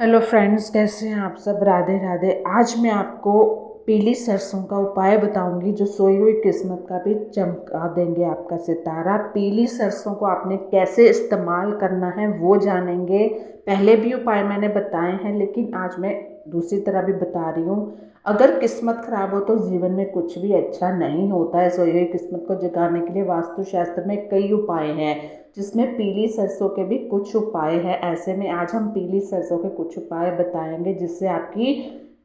Hello friends, कैसे हैं आप सब। राधे राधे। आज मैं आपको पीली सरसों का उपाय बताऊंगी जो सोई हुई किस्मत का भी चमका देंगे आपका सितारा। पीली सरसों को आपने कैसे इस्तेमाल करना है वो जानेंगे। पहले भी उपाय मैंने बताए हैं, लेकिन आज मैं दूसरी तरह भी बता रही हूँ। अगर किस्मत खराब हो तो जीवन में कुछ भी अच्छा नहीं होता है। सोई हुई किस्मत को जगाने के लिए वास्तुशास्त्र में कई उपाय हैं, जिसमें पीली सरसों के भी कुछ उपाय हैं। ऐसे में आज हम पीली सरसों के कुछ उपाय बताएंगे जिससे आपकी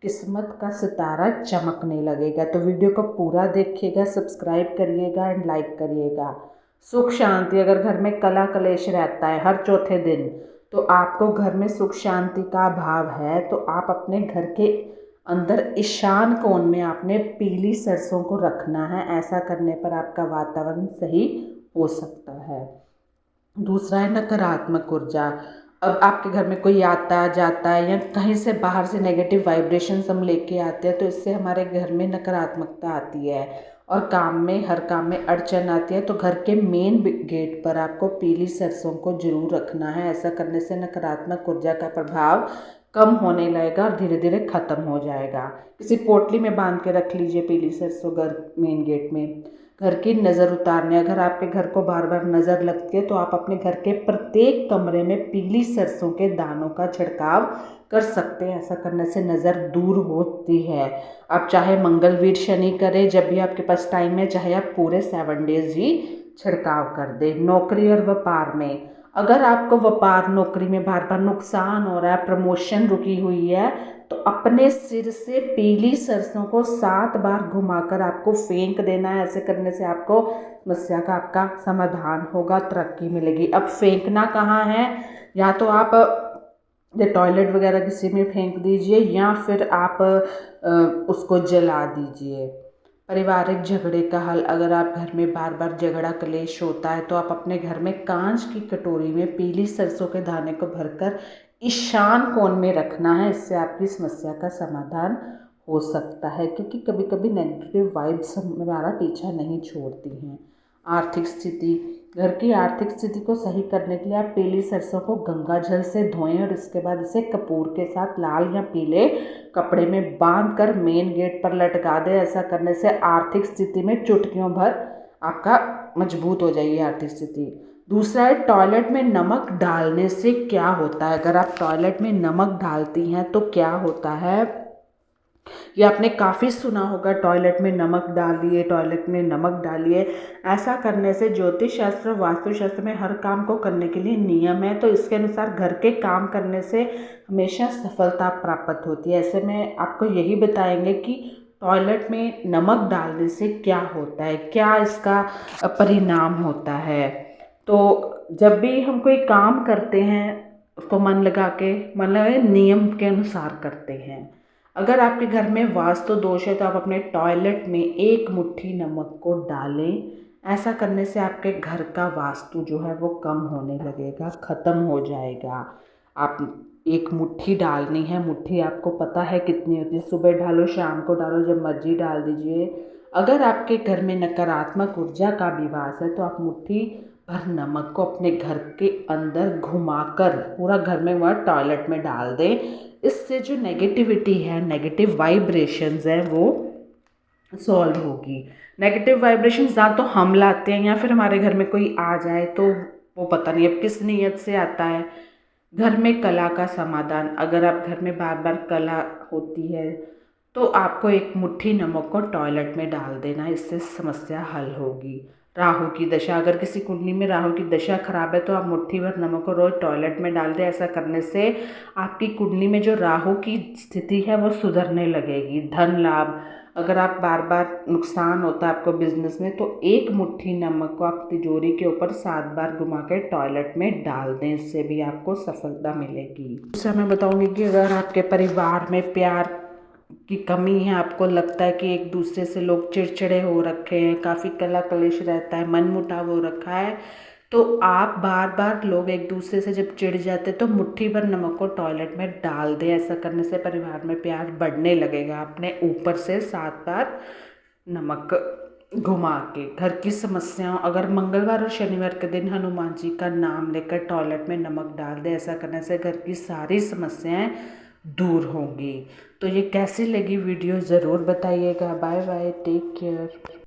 किस्मत का सितारा चमकने लगेगा। तो वीडियो को पूरा देखिएगा, सब्सक्राइब करिएगा एंड लाइक करिएगा। सुख शांति। अगर घर में कला कलेश रहता है हर चौथे दिन, तो आपको घर में सुख शांति का अभाव है, तो आप अपने घर के अंदर ईशान कोण में आपने पीली सरसों को रखना है। ऐसा करने पर आपका वातावरण सही हो सकता है। दूसरा है नकारात्मक ऊर्जा। अब आपके घर में कोई आता जाता है या कहीं से बाहर से नेगेटिव वाइब्रेशंस हम लेके आते हैं, तो इससे हमारे घर में नकारात्मकता आती है और हर काम में अड़चन आती है। तो घर के मेन गेट पर आपको पीली सरसों को जरूर रखना है। ऐसा करने से नकारात्मक ऊर्जा का प्रभाव कम होने लगेगा और धीरे धीरे ख़त्म हो जाएगा। किसी पोटली में बांध के रख लीजिए पीली सरसों घर मेन गेट में। घर की नज़र उतारने। अगर आपके घर को बार बार नज़र लगती है तो आप अपने घर के प्रत्येक कमरे में पीली सरसों के दानों का छिड़काव कर सकते हैं। ऐसा करने से नज़र दूर होती है। आप चाहे मंगलवीर शनि करें, जब भी आपके पास टाइम है, चाहे आप पूरे 7 डेज ही छिड़काव कर दें। नौकरी और व्यापार में, अगर आपको व्यापार नौकरी में बार बार नुकसान हो रहा है, प्रमोशन रुकी हुई है, तो अपने सिर से पीली सरसों को 7 बार घुमाकर आपको फेंक देना है। ऐसे करने से आपको समस्या का आपका समाधान होगा, तरक्की मिलेगी। अब फेंकना कहाँ है? या तो आप ये टॉयलेट वगैरह किसी में फेंक दीजिए या फिर आप उसको जला दीजिए। पारिवारिक झगड़े का हल। अगर आप घर में बार बार झगड़ा कलेश होता है, तो आप अपने घर में कांच की कटोरी में पीली सरसों के दाने को भरकर ईशान कोण में रखना है। इससे आपकी समस्या का समाधान हो सकता है, क्योंकि कभी कभी नेगेटिव वाइब्स हमारा पीछा नहीं छोड़ती हैं। आर्थिक स्थिति। घर की आर्थिक स्थिति को सही करने के लिए आप पीली सरसों को गंगा जल से धोएं और इसके बाद इसे कपूर के साथ लाल या पीले कपड़े में बांध कर मेन गेट पर लटका दें। ऐसा करने से आर्थिक स्थिति में चुटकियों भर आपका मजबूत हो जाएगी आर्थिक स्थिति। दूसरा है टॉयलेट में नमक डालने से क्या होता है। अगर आप टॉयलेट में नमक डालती हैं तो क्या होता है, ये आपने काफ़ी सुना होगा, टॉयलेट में नमक डालिए, टॉयलेट में नमक डालिए। ऐसा करने से ज्योतिष शास्त्र वास्तुशास्त्र में हर काम को करने के लिए नियम है, तो इसके अनुसार घर के काम करने से हमेशा सफलता प्राप्त होती है। ऐसे में आपको यही बताएंगे कि टॉयलेट में नमक डालने से क्या होता है, क्या इसका परिणाम होता है। तो जब भी हम कोई काम करते हैं उसको मन लगा के, मतलब नियम के अनुसार करते हैं। अगर आपके घर में वास्तु दोष है तो आप अपने टॉयलेट में 1 मुट्ठी नमक को डालें। ऐसा करने से आपके घर का वास्तु जो है वो कम होने लगेगा, ख़त्म हो जाएगा। आप 1 मुट्ठी डालनी है। मुट्ठी आपको पता है कितनी होती है, सुबह डालो शाम को डालो, जब मर्जी डाल दीजिए। अगर आपके घर में नकारात्मक ऊर्जा का विवास है तो आप मुट्ठी भर नमक को अपने घर के अंदर घुमाकर पूरा घर में वह टॉयलेट में डाल दें। इससे जो नेगेटिविटी है, नेगेटिव वाइब्रेशंस हैं, वो सॉल्व होगी। नेगेटिव वाइब्रेशंस ना तो हम लाते हैं या फिर हमारे घर में कोई आ जाए तो वो पता नहीं अब किस नीयत से आता है। घर में कला का समाधान। अगर आप घर में बार बार कला होती है तो आपको 1 मुट्ठी नमक को टॉयलेट में डाल देना, इससे समस्या हल होगी। राहु की दशा। अगर किसी कुंडली में राहु की दशा खराब है तो आप मुट्ठी भर नमक को रोज टॉयलेट में डाल दें। ऐसा करने से आपकी कुंडली में जो राहु की स्थिति है वो सुधरने लगेगी। धन लाभ। अगर आप बार बार नुकसान होता है आपको बिजनेस में, तो 1 मुट्ठी नमक को आप तिजोरी के ऊपर 7 बार घुमा के टॉयलेट में डाल दें, इससे भी आपको सफलता मिलेगी। दूसरा मैं बताऊंगी कि अगर आपके परिवार में प्यार की कमी है, आपको लगता है कि एक दूसरे से लोग चिड़चिड़े हो रखे हैं, काफ़ी कला कलेश रहता है, मनमुटाव हो रखा है, तो आप बार बार लोग एक दूसरे से जब चिढ़ जाते तो मुट्ठी भर नमक को टॉयलेट में डाल दें। ऐसा करने से परिवार में प्यार बढ़ने लगेगा। अपने ऊपर से 7 बार नमक घुमा के घर की समस्याओं, अगर मंगलवार और शनिवार के दिन हनुमान जी का नाम लेकर टॉयलेट में नमक डाल दे, ऐसा करने से घर की सारी समस्याएं दूर होंगी। तो ये कैसी लगी वीडियो ज़रूर बताइएगा। Bye bye, take care.